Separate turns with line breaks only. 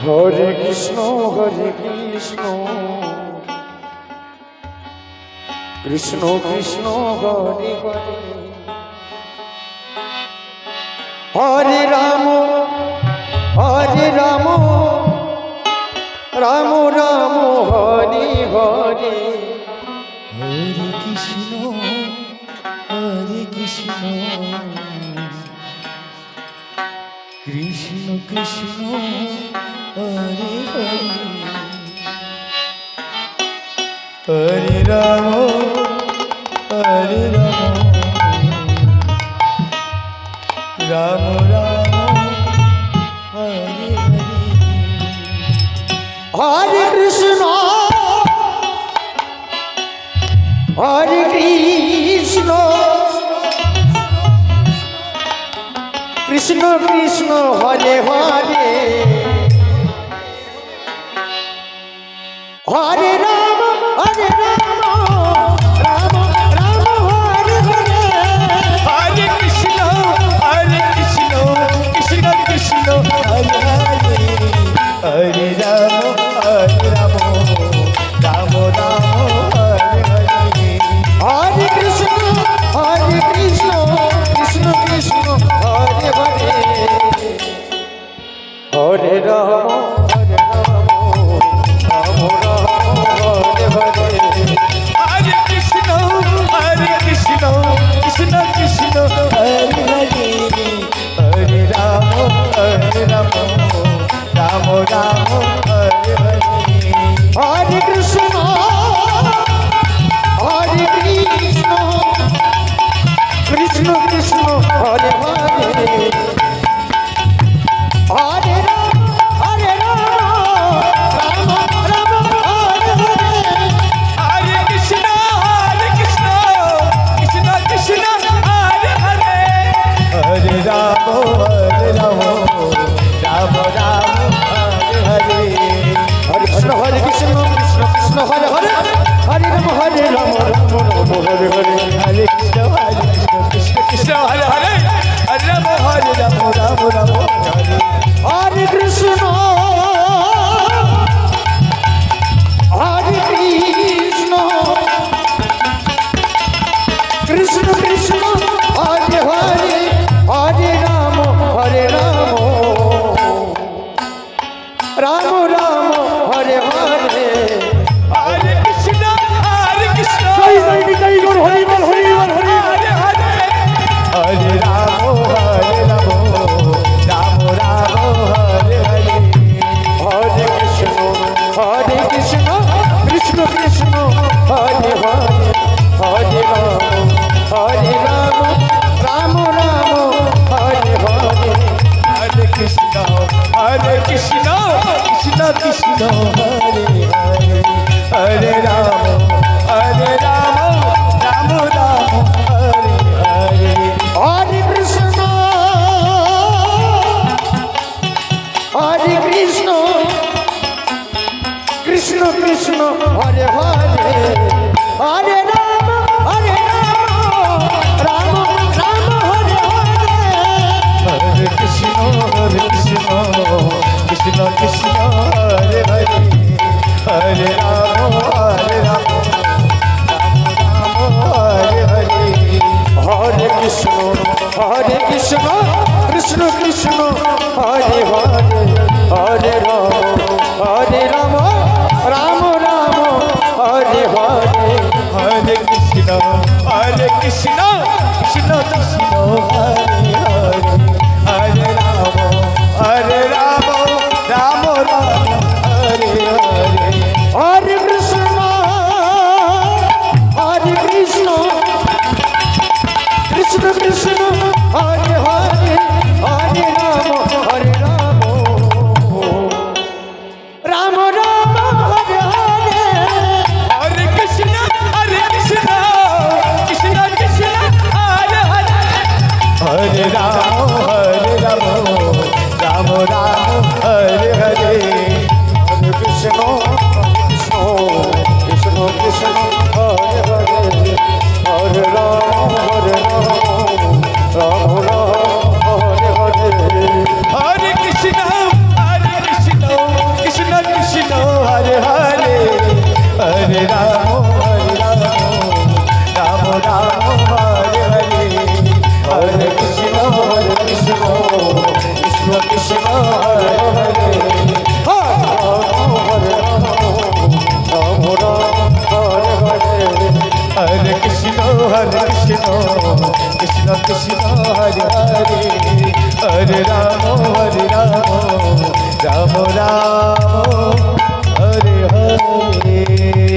হরে Krishna Krishna Krishna Hare Hare Hare Ram Ram Ram Hare Hare
Hare Krishna Krishna Krishna Hare Hare Hare Ram Ram Ram Hare Hare
Hare Krishna Krishna Krishna Hare Hare Hare Ram Ram Ram Hare Hare
Hare Krishna Krishna Krishna Hare Hare Hare Ram Ram Ram Hare Hare
Hare Krishna Krishna Krishna Hare Hare Hare Ram Ram Hare Hare
Hare Krishna Krishna Krishna Hare Hare Hare Ram Ram Ram Hare Hare
Hare Krishna Krishna Krishna Hare Hare Hare Ram Ram Hare Hare
Hare Krishna Krishna Krishna Hare Hare Hare Ram Ram Ram Hare Hare
Hare Krishna Krishna Hare Hare Hare Ram Ram Hare Hare
Hare Krishna Krishna Krishna Hare Hare Hare Ram Ram Ram Hare
Hare Krishna Krishna Krishna Hare Hare Hare Ram Ram Ram Hare Hare
Hare Krishna
জয় জয় জয় Gour Hari বল Hari বল Hari
Hare Hare Hare Ram Ram Ram Hare Hare
Hare Krishna Krishna Krishna Hare Hare Hare Ram Ram Hare Hare
Hare Krishna Krishna Krishna Hare Hare Hare Ram Ram Ram Hare Hare
Hare Krishna Krishna Krishna Hare Hare Hare Ram Ram Ram Hare Hare
Hare Krishna Krishna Krishna Hare Hare Hare Ram Ram Hare Hare
Hare Krishna Krishna Krishna Hare Hare Hare Ram Ram Ram Hare Hare
Hare Krishna Krishna Krishna Hare Hare Hare Ram Ram Ram Hare Hare
Hare Krishna Krishna Krishna Hare Hare Hare Ram Ram Ram Hare Hare
Hare Krishna Krishna Krishna Hare Hare Hare Ram Ram Ram Hare Hare
Hare Krishna Krishna Krishna Hare Hare Hare Ram হরে Ram Hare Hare
Hare Krishna হরে Krishna Krishna Krishna Hare Hare Hare Krishna Krishna Krishna Hare Hare Hare Ram Ram Ram Hare Hare